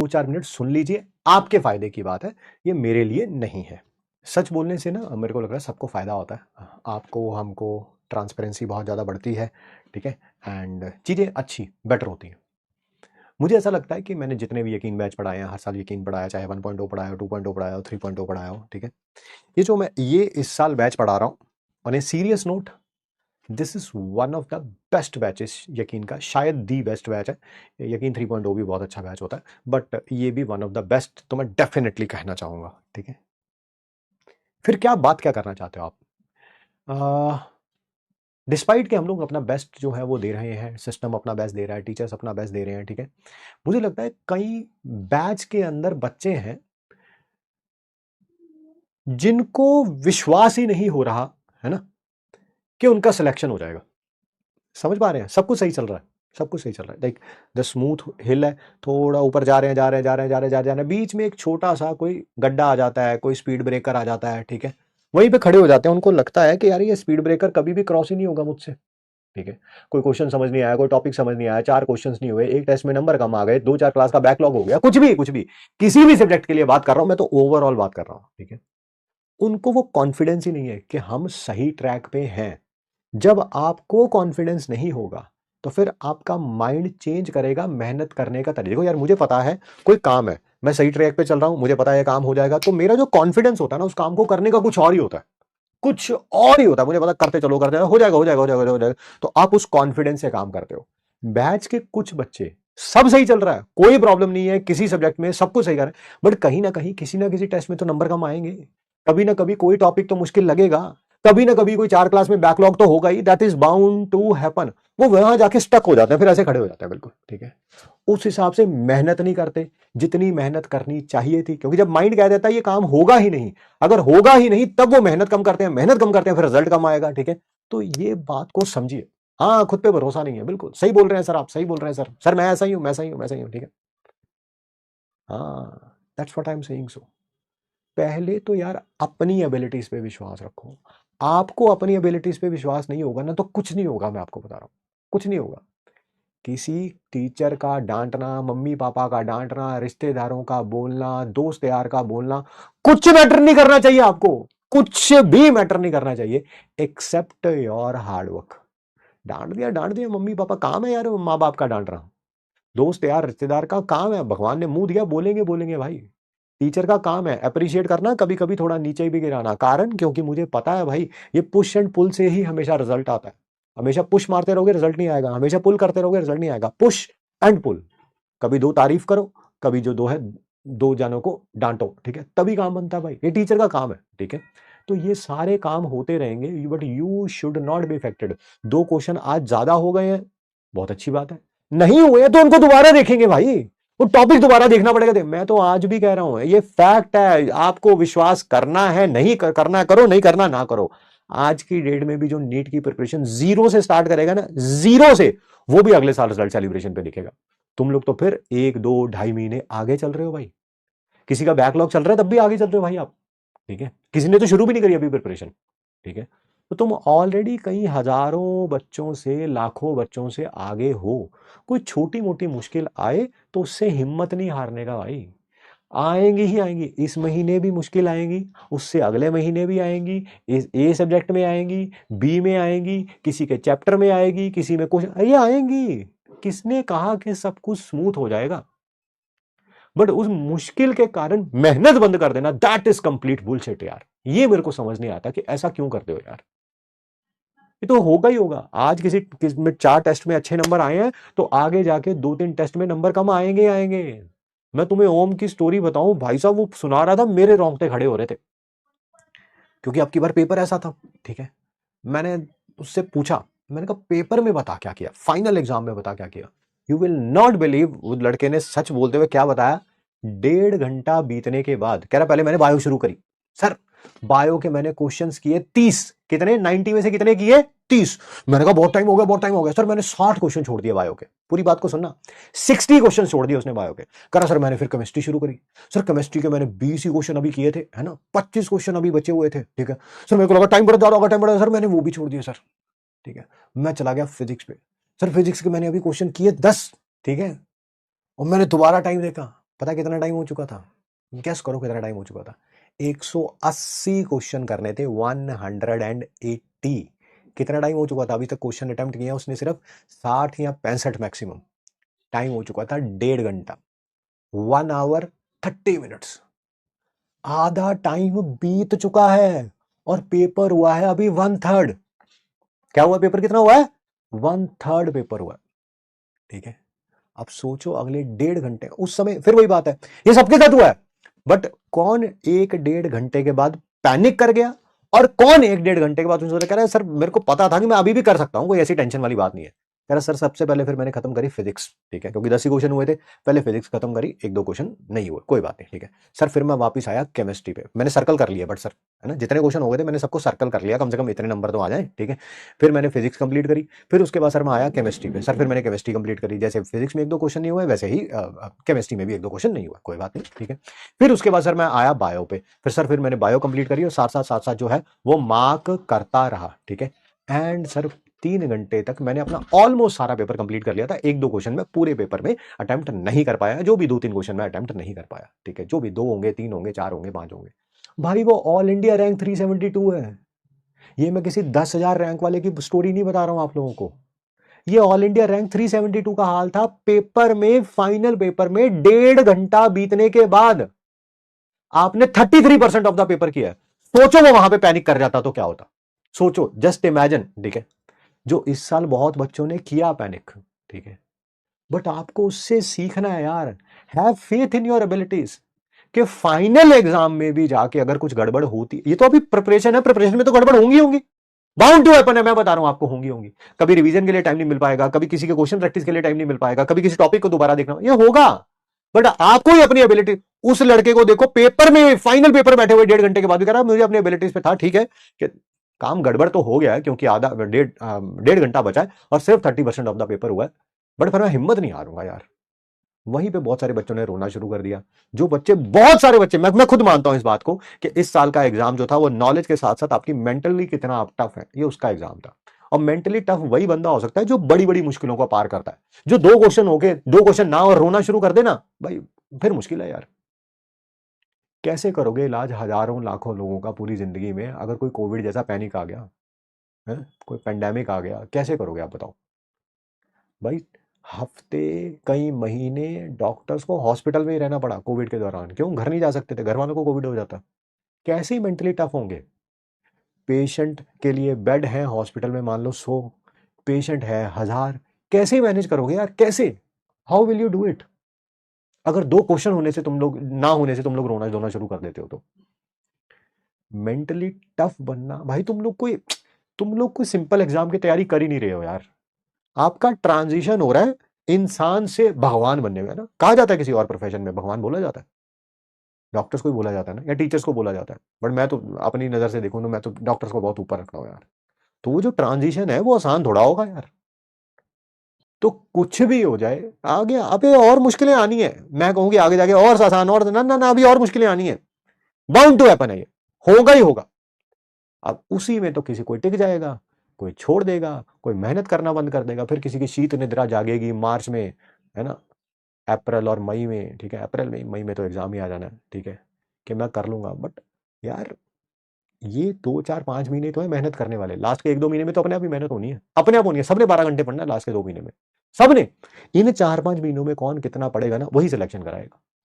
2-4 minute सुन लीजिए, आपके फायदे की बात है, ये मेरे लिए नहीं है। सच बोलने से ना मेरे को लग रहा है सबको फायदा होता है, आपको हमको ट्रांसपेरेंसी बहुत ज़्यादा बढ़ती है, ठीक है, एंड चीज़ें अच्छी बेटर होती हैं। मुझे ऐसा लगता है कि मैंने जितने भी यकीन बैच पढ़ाए हैं, हर साल यकीन पढ़ाया, चाहे 1.0 पढ़ाया हो, 2.0 पढ़ाया हो, 3.0 पढ़ाया हो, ठीक है, ये जो मैं ये इस साल बैच पढ़ा रहा हूँ, on a serious note, this is one of the best batches यकीन का, शायद दी बेस्ट बैच है। यकीन 3.0 भी बहुत अच्छा बैच होता है, बट ये भी वन ऑफ द बेस्ट तो मैं डेफिनेटली कहना चाहूंगा, ठीक है। फिर बात क्या करना चाहते हो आप? डिस्पाइट कि हम लोग अपना बेस्ट जो है वो दे रहे हैं, सिस्टम अपना बेस्ट दे रहा है, टीचर्स अपना बेस्ट दे रहे हैं, ठीक है, मुझे लगता है कई बैच के अंदर बच्चे हैं जिनको विश्वास ही नहीं हो रहा है ना कि उनका सिलेक्शन हो जाएगा। समझ पा रहे हैं? सब कुछ सही चल रहा है, सब कुछ सही चल रहा है, लाइक द स्मूथ हिल है, थोड़ा ऊपर जा रहे हैं, जा रहे हैं, जा रहे हैं, जा रहे हैं, जा रहे हैं, बीच में एक छोटा सा कोई गड्ढा आ जाता है, कोई स्पीड ब्रेकर आ जाता है, ठीक है, वहीं पे खड़े हो जाते हैं। उनको लगता है कि यार ये स्पीड ब्रेकर कभी भी क्रॉस ही नहीं होगा मुझसे, ठीक है, कोई क्वेश्चन समझ नहीं आया, कोई टॉपिक समझ नहीं आया, 4 क्वेश्चंस नहीं हुए, एक टेस्ट में नंबर कम आ गए, 2-4 क्लास का बैकलॉग हो गया, कुछ भी किसी भी सब्जेक्ट के लिए बात कर रहा हूं मैं, तो ओवरऑल बात कर रहा हूं, ठीक है, उनको वो कॉन्फिडेंस ही नहीं है कि हम सही ट्रैक पे हैं। जब आपको कॉन्फिडेंस नहीं होगा तो फिर आपका माइंड चेंज करेगा मेहनत करने का तरीका। देखो यार, मुझे पता है कोई काम है, मैं सही ट्रैक पे चल रहा हूं, मुझे पता है काम हो जाएगा, तो मेरा जो कॉन्फिडेंस होता है ना उस काम को करने का कुछ और ही होता है, कुछ और ही होता है, मुझे पता, करते चलो, करते हो जाएगा, हो जाएगा, हो जाएगा, हो जाएगा, तो आप उस कॉन्फिडेंस से काम करते हो। बैच के कुछ बच्चे, सब सही चल रहा है, कोई प्रॉब्लम नहीं है किसी सब्जेक्ट में, सब कुछ सही कर रहे हैं, बट कहीं ना कहीं किसी ना किसी टेस्ट में तो नंबर कम आएंगे, कभी ना कभी कोई टॉपिक तो मुश्किल लगेगा, कभी ना कभी कोई 4 क्लास में बैकलॉग तो होगा ही, that is bound to happen. वो वहां जाके स्टक हो जाते हैं, फिर ऐसे खड़े हो जाते हैं, बिल्कुल, ठीक है, उस हिसाब से मेहनत नहीं करते जितनी मेहनत करनी चाहिए थी, क्योंकि जब माइंड कह देता है ये काम होगा ही नहीं, अगर होगा ही नहीं तब वो मेहनत कम करते हैं, मेहनत कम करते हैं, फिर रिजल्ट कम आएगा, ठीक है, तो ये बात को समझिए। हाँ, खुद पे भरोसा नहीं है, बिल्कुल सही बोल रहे हैं सर, आप सही बोल रहे हैं सर, सर मैं ऐसा ही हूं, मैं सही हूं, मैं सही हूं, ठीक है, हाँ, that's what I am saying. So पहले तो यार अपनी एबिलिटीज पे विश्वास रखो। आपको अपनी एबिलिटीज पे विश्वास नहीं होगा ना तो कुछ नहीं होगा, मैं आपको बता रहा हूं, कुछ नहीं होगा। किसी टीचर का डांटना, मम्मी पापा का डांटना, रिश्तेदारों का बोलना, दोस्त यार का बोलना, कुछ मैटर नहीं करना चाहिए आपको, कुछ भी मैटर नहीं करना चाहिए एक्सेप्ट योर हार्डवर्क। डांट दिया मम्मी पापा, काम है यार माँ बाप का डांट रहा, दोस्त यार रिश्तेदार का काम है, भगवान ने मुंह दिया, बोलेंगे बोलेंगे भाई। टीचर का काम है अप्रिशिएट करना, कभी कभी थोड़ा नीचे भी गिराना, कारण क्योंकि मुझे पता है भाई ये पुश एंड पुल से ही हमेशा रिजल्ट आता है। हमेशा पुश मारते रहोगे रिजल्ट नहीं आएगा, हमेशा पुल करते रहोगे रिजल्ट नहीं आएगा, पुश एंड पुल। कभी 2 तारीफ करो, कभी जो 2 है 2 जनों को डांटो, ठीक है, तभी काम बनता है भाई, ये टीचर का काम है, ठीक है। तो ये सारे काम होते रहेंगे, but you should not be affected. 2 question आज ज्यादा हो गए हैं, बहुत अच्छी बात है, नहीं हुए तो उनको दोबारा देखेंगे भाई, वो टॉपिक दोबारा देखना पड़ेगा। मैं तो आज भी कह रहा हूं, ये फैक्ट है, आपको विश्वास करना है, नहीं करना करो, नहीं करना ना करो। आज की डेट में भी जो नीट की प्रिपरेशन जीरो से स्टार्ट करेगा ना, जीरो से, वो भी अगले साल रिजल्ट सेलिब्रेशन पे दिखेगा। तुम लोग तो फिर 1-2-2.5 महीने आगे चल रहे हो भाई, किसी का बैकलॉग चल रहा है तब भी आगे चल रहे हो भाई आप, ठीक है, किसी ने तो शुरू भी नहीं करी अभी प्रिपरेशन, ठीक है, तो तुम ऑलरेडी कई हजारों बच्चों से, लाखों बच्चों से आगे हो। कोई छोटी मोटी मुश्किल आए तो उससे हिम्मत नहीं हारने का भाई, आएंगी ही आएंगी, इस महीने भी मुश्किल आएंगी, उससे अगले महीने भी आएंगी, इस ए सब्जेक्ट में आएंगी, बी में आएंगी, किसी के चैप्टर में आएगी, किसी में कुछ, ये आएंगी। किसने कहा कि सब कुछ स्मूथ हो जाएगा? बट उस मुश्किल के कारण मेहनत बंद कर देना, दैट इज कंप्लीट बुलशिट यार। ये मेरे को समझ नहीं आता कि ऐसा क्यों करते हो यार, ये तो होगा ही होगा। आज किसी में 4 टेस्ट में अच्छे नंबर आए हैं तो आगे जाके 2-3 टेस्ट में नंबर कम आएंगे आएंगे। मैं तुम्हें ओम की स्टोरी बताऊं भाई साहब, वो सुना रहा था, मेरे रोंगटे खड़े हो रहे थे, क्योंकि अब की बार पेपर ऐसा था, ठीक है, मैंने उससे पूछा, मैंने कहा पेपर में बता क्या किया, फाइनल एग्जाम में बता क्या किया। यू विल नॉट बिलीव, उस लड़के ने सच बोलते हुए क्या बताया, 1.5 घंटा बीतने के बाद कह रहा पहले मैंने बायो शुरू करी सर, बायो के मैंने क्वेश्चंस किए 30, कितने 90 में से कितने किए 30। मैंने कहा बहुत टाइम हो गया, बहुत टाइम हो गया सर, मैंने 60 क्वेश्चन छोड़ दिए बायो के, पूरी बात को सुनना, 60 क्वेश्चन छोड़ दिए उसने बायो के। कह रहा सर मैंने फिर केमिस्ट्री शुरू करी, सर केमिस्ट्री के मैंने 20 ही क्वेश्चन अभी किए थे, है ना, 25 क्वेश्चन अभी बचे हुए थे, ठीक है, सर मेरे को लगा टाइम बड़ा ज्यादा होगा, टाइम बड़ा, सर मैंने वो भी छोड़ दिया सर, ठीक है। मैं चला गया फिजिक्स पे, सर फिजिक्स के मैंने अभी क्वेश्चन किए 10, ठीक है, और मैंने दोबारा टाइम देखा, पता कितना टाइम हो चुका था? गेस करो कितना टाइम हो चुका था? 180 क्वेश्चन करने थे, 180। कितना टाइम हो चुका था? अभी तक क्वेश्चन अटेम्प्ट किया उसने सिर्फ 60 या 65 मैक्सिमम। टाइम हो चुका था 1.5 घंटा, 1 hour 30 minutes। आधा टाइम बीत चुका है और पेपर हुआ है अभी 1/3। क्या हुआ? पेपर कितना हुआ है? 1/3 पेपर हुआ है। ठीक है, अब सोचो अगले 1.5 घंटे, उस समय फिर वही बात है, ये सबके साथ हुआ है। बट कौन 1-1.5 घंटे के बाद पैनिक कर गया और कौन 1-1.5 घंटे के बाद कह रहा है सर मेरे को पता था कि मैं अभी भी कर सकता हूं, कोई ऐसी टेंशन वाली बात नहीं है। कह रहा सर सबसे पहले फिर मैंने खत्म करी फिजिक्स, ठीक है, क्योंकि 10 ही क्वेश्चन हुए थे, पहले फिजिक्स खत्म करी, 1-2 क्वेश्चन नहीं हुए, कोई बात नहीं, ठीक है सर। फिर मैं वापस आया केमिस्ट्री पे, मैंने सर्कल कर लिया, बट सर है ना जितने क्वेश्चन हो गए थे मैंने सबको सर्कल कर लिया, कम से कम इतने नंबर तो आ जाए, ठीक है। फिर मैंने फिजिक्स कंप्लीट करी, फिर उसके बाद सर मैं आया केमिस्ट्री पे, सर फिर मैंने केमिस्ट्री कंप्लीट करी, जैसे फिजिक्स में 1-2 क्वेश्चन नहीं हुए वैसे ही केमिस्ट्री में भी 1-2 क्वेश्चन नहीं हुआ, कोई बात नहीं, ठीक है। फिर उसके बाद सर मैं आया बायो पे, फिर सर फिर मैंने बायो कंप्लीट करी और साथ साथ जो है वो मार्क करता रहा, ठीक है। एंड सर 3 घंटे तक मैंने अपना ऑलमोस्ट सारा पेपर कंप्लीट कर लिया था। 1-2 क्वेश्चन में पूरे पेपर में अटेम्प्ट नहीं कर पाया, जो भी 2-3 क्वेश्चन में अटेम्प्ट नहीं कर पाया, ठीक है, जो भी 2 होंगे, 3 होंगे, 4 होंगे, 5 होंगे। भाई वो ऑल इंडिया रैंक 372 है। ये मैं किसी 10,000 रैंक वाले की स्टोरी नहीं बता रहा हूं आप लोगों को, ये ऑल इंडिया रैंक 372 का हाल था पेपर में, फाइनल पेपर में 1.5 घंटा बीतने के बाद आपने 33% ऑफ द पेपर किया है। सोचो वो वहां पे पैनिक कर जाता तो क्या होता? सोचो, जस्ट इमेजिन, ठीक है। जो इस साल बहुत बच्चों ने किया पैनिक, ठीक है, बट आपको उससे सीखना है यार। Have faith in your abilities कि फाइनल एग्जाम में भी जाके अगर कुछ गड़बड़ होती, ये तो अभी प्रिपरेशन है, प्रिपरेशन में तो गड़बड़ होंगी होंगी, बाउंड टू हैपन है, मैं बता रहा हूं आपको, होंगी होंगी। कभी रिवीजन के लिए टाइम नहीं मिल पाएगा, कभी किसी के क्वेश्चन प्रैक्टिस के लिए टाइम नहीं मिल पाएगा, कभी किसी टॉपिक को दोबारा देखना, ये होगा। बट आपको ही अपनी एबिलिटी, उस लड़के को देखो पेपर में, फाइनल पेपर बैठे हुए 1.5 घंटे के बाद भी कह रहा मुझे अपनी एबिलिटीज पे था, ठीक है कि काम गड़बड़ तो हो गया है क्योंकि आधा 1.5 घंटा बचा है और सिर्फ 30% ऑफ द पेपर हुआ है, बट फिर मैं हिम्मत नहीं हारूंगा यार। वहीं पे बहुत सारे बच्चों ने रोना शुरू कर दिया। जो बच्चे, बहुत सारे बच्चे, मैं खुद मानता हूं इस बात को कि इस साल का एग्जाम जो था वो नॉलेज के साथ साथ आपकी मेंटली कितना आप टफ है, ये उसका एग्जाम था। और मेंटली टफ वही बंदा हो सकता है जो बड़ी बड़ी मुश्किलों को पार करता है। जो 2 क्वेश्चन हो गए, 2 क्वेश्चन ना और रोना शुरू कर देना भाई, फिर मुश्किल है यार। कैसे करोगे इलाज हजारों लाखों लोगों का पूरी जिंदगी में, अगर कोई कोविड जैसा पैनिक आ गया है, कोई पेंडेमिक आ गया, कैसे करोगे आप बताओ भाई? हफ्ते, कई महीने डॉक्टर्स को हॉस्पिटल में ही रहना पड़ा कोविड के दौरान। क्यों? घर नहीं जा सकते थे, घर वालों को कोविड हो जाता। कैसे ही मेंटली टफ होंगे? पेशेंट के लिए बेड है हॉस्पिटल में मान लो 100, पेशेंट है 1000, कैसे मैनेज करोगे यार? कैसे? How will you do it? अगर 2 क्वेश्चन होने से तुम लोग, ना होने से तुम लोग रोना धोना शुरू कर देते हो तो मेंटली टफ बनना भाई, तुम लोग कोई सिंपल एग्जाम की तैयारी कर ही नहीं रहे हो यार। आपका ट्रांजिशन हो रहा है इंसान से भगवान बनने में, ना कहा जाता है किसी और प्रोफेशन में भगवान बोला जाता है, डॉक्टर्स को ही बोला जाता है ना, या टीचर्स को बोला जाता है, बट मैं तो अपनी नजर से देखूं तो मैं तो डॉक्टर्स को बहुत ऊपर रखता हूं यार। तो वो जो ट्रांजिशन है वो आसान थोड़ा होगा यार। तो कुछ भी हो जाए आगे, अबे और मुश्किलें आनी है, मैं कहूंगी आगे जाके और आसान, और ना ना ना अभी और मुश्किलें आनी है, बाउंड टू हैपन है, ये होगा ही होगा। अब उसी में तो किसी कोई टिक जाएगा, कोई छोड़ देगा, कोई मेहनत करना बंद कर देगा, फिर किसी की शीत निद्रा जागेगी मार्च में, है ना, अप्रैल और मई में, ठीक है, अप्रैल में, मई में तो एग्जाम ही आ जाना है, ठीक है, कि मैं कर लूंगा। बट यार ये 2-4-5 महीने तो है मेहनत करने वाले, लास्ट के 1-2 महीने में तो अपने आप ही मेहनत होनी है, अपने आप होनी है। सबने 12 घंटे पढ़ना है लास्ट के 2 महीने में, सबने। इन 4-5 महीनों में कौन कितना पढ़ेगा ना, वही सिलेक्शन कराएगा।